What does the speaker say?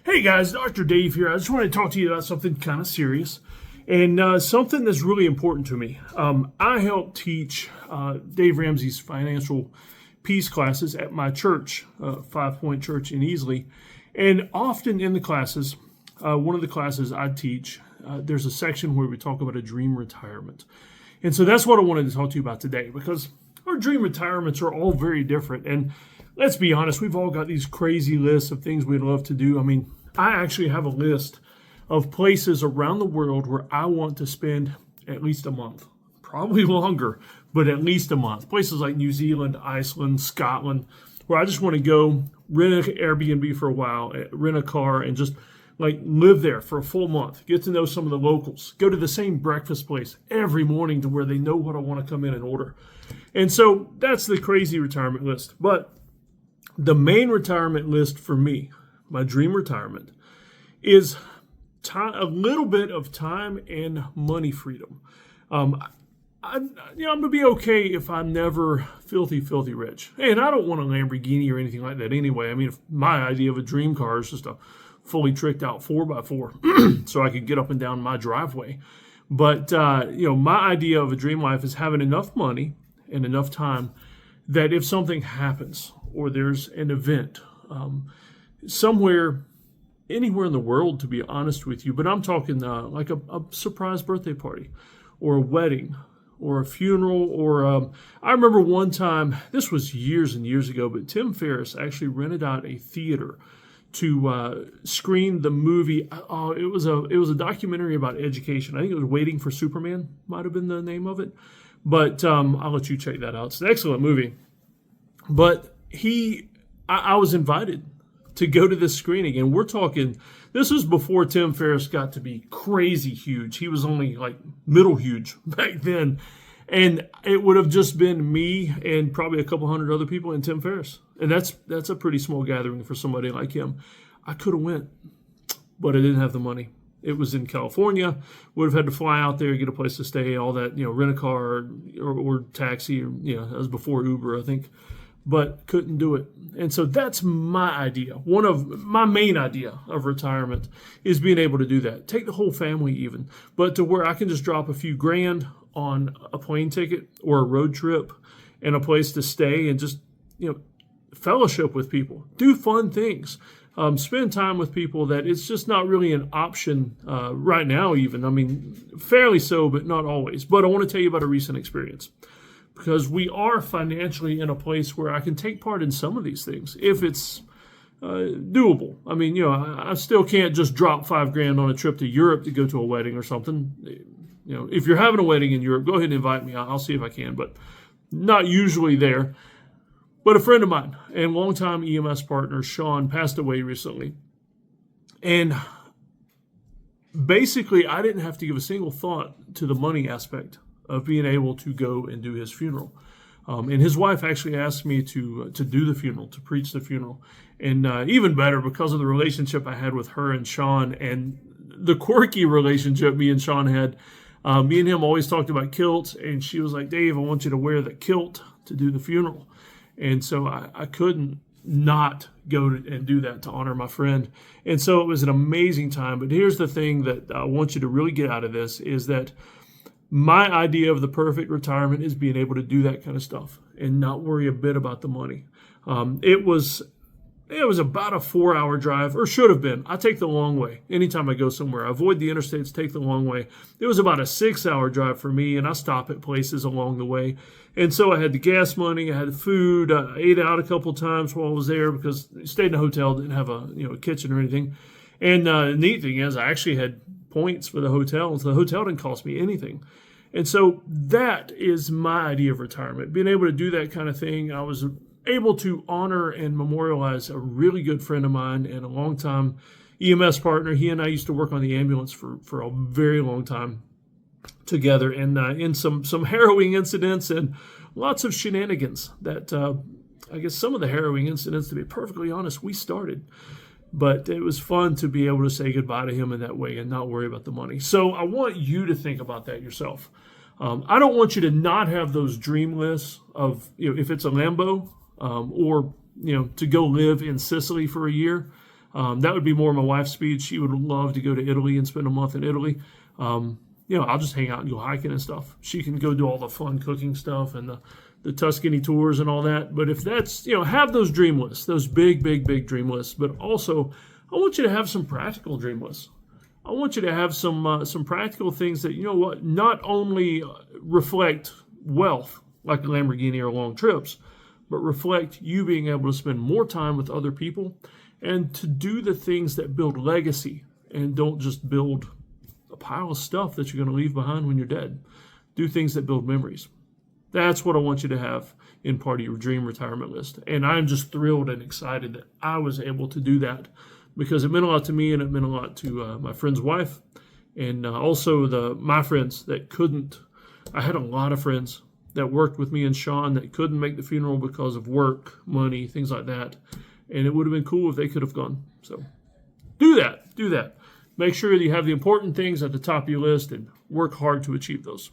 Hey guys, Dr. Dave here. I just want to talk to you about something kind of serious and something that's really important to me. I help teach Dave Ramsey's financial peace classes at my church, 5 Point Church in Easley. And often in the classes, one of the classes I teach, there's a section where we talk about a dream retirement. And so that's what I wanted to talk to you about today, because our dream retirements are all very different. And let's be honest, we've all got these crazy lists of things we'd love to do. I mean, I actually have a list of places around the world where I want to spend at least a month, probably longer, but at least a month. Places like New Zealand, Iceland, Scotland, where I just want to go rent an Airbnb for a while, rent a car, and just like live there for a full month, get to know some of the locals, go to the same breakfast place every morning to where they know what I want to come in and order. And so that's the crazy retirement list. But the main retirement list for me, my dream retirement, is a little bit of time and money freedom. I'm going to be okay if I'm never filthy rich. And I don't want a Lamborghini or anything like that anyway. I mean, if my idea of a dream car is just a fully tricked out 4x4 so I could get up and down my driveway. But, my idea of a dream life is having enough money and enough time that if something happens or there's an event somewhere, anywhere in the world, to be honest with you, but I'm talking like a surprise birthday party or a wedding or a funeral or I remember one time, this was years and years ago, but Tim Ferriss actually rented out a theater to screen the movie. It was a documentary about education. I think it was Waiting for Superman, might have been the name of it. But I'll let you check that out. It's an excellent movie. But I was invited to go to this screening, and we're talking, this was before Tim Ferriss got to be crazy huge. He was only like middle huge back then. And it would have just been me and probably a couple hundred other people and Tim Ferriss. And that's a pretty small gathering for somebody like him. I could have went, but I didn't have the money. It was in California. Would have had to fly out there, get a place to stay, all that, rent a car or taxi. That was before Uber, I think. But couldn't do it. And so that's my idea. One of my main idea of retirement is being able to do that. Take the whole family even, but to where I can just drop a few grand on a plane ticket or a road trip and a place to stay and just, fellowship with people, do fun things, spend time with people that it's just not really an option right now even. I mean, fairly so, but not always. But I want to tell you about a recent experience, because we are financially in a place where I can take part in some of these things if it's doable. I mean, I still can't just drop $5,000 on a trip to Europe to go to a wedding or something. If you're having a wedding in Europe, go ahead and invite me. I'll see if I can, but not usually there. But a friend of mine and longtime EMS partner, Sean, passed away recently. And basically, I didn't have to give a single thought to the money aspect of being able to go and do his funeral. And his wife actually asked me to do the funeral, to preach the funeral. And even better, because of the relationship I had with her and Sean and the quirky relationship me and Sean had, me and him always talked about kilts. And she was like, Dave, I want you to wear the kilt to do the funeral. And so I couldn't not go and do that to honor my friend. And so it was an amazing time. But here's the thing that I want you to really get out of this is that my idea of the perfect retirement is being able to do that kind of stuff and not worry a bit about the money. It was about a 4-hour drive, or should have been. I take the long way. Anytime I go somewhere, I avoid the interstates, take the long way. It was about a 6-hour drive for me, and I stop at places along the way. And so I had the gas money, I had the food, I ate out a couple times while I was there because I stayed in a hotel, didn't have a kitchen or anything. And the neat thing is I actually had points for the hotel, so the hotel didn't cost me anything. And so that is my idea of retirement, being able to do that kind of thing. I was able to honor and memorialize a really good friend of mine and a longtime EMS partner. He and I used to work on the ambulance for a very long time together, and in some harrowing incidents and lots of shenanigans that I guess some of the harrowing incidents, to be perfectly honest, we started. But it was fun to be able to say goodbye to him in that way and not worry about the money. So I want you to think about that yourself. I don't want you to not have those dream lists of, if it's a Lambo or, to go live in Sicily for a year. That would be more my wife's speed. She would love to go to Italy and spend a month in Italy. I'll just hang out and go hiking and stuff. She can go do all the fun cooking stuff and the Tuscany tours and all that. But if that's, have those dream lists, those big, big, big dream lists. But also, I want you to have some practical dream lists. I want you to have some practical things that, not only reflect wealth, like a Lamborghini or long trips, but reflect you being able to spend more time with other people and to do the things that build legacy and don't just build a pile of stuff that you're going to leave behind when you're dead. Do things that build memories. That's what I want you to have in part of your dream retirement list. And I'm just thrilled and excited that I was able to do that because it meant a lot to me and it meant a lot to my friend's wife and also my friends that couldn't. I had a lot of friends that worked with me and Sean that couldn't make the funeral because of work, money, things like that. And it would have been cool if they could have gone. So do that. Make sure that you have the important things at the top of your list and work hard to achieve those.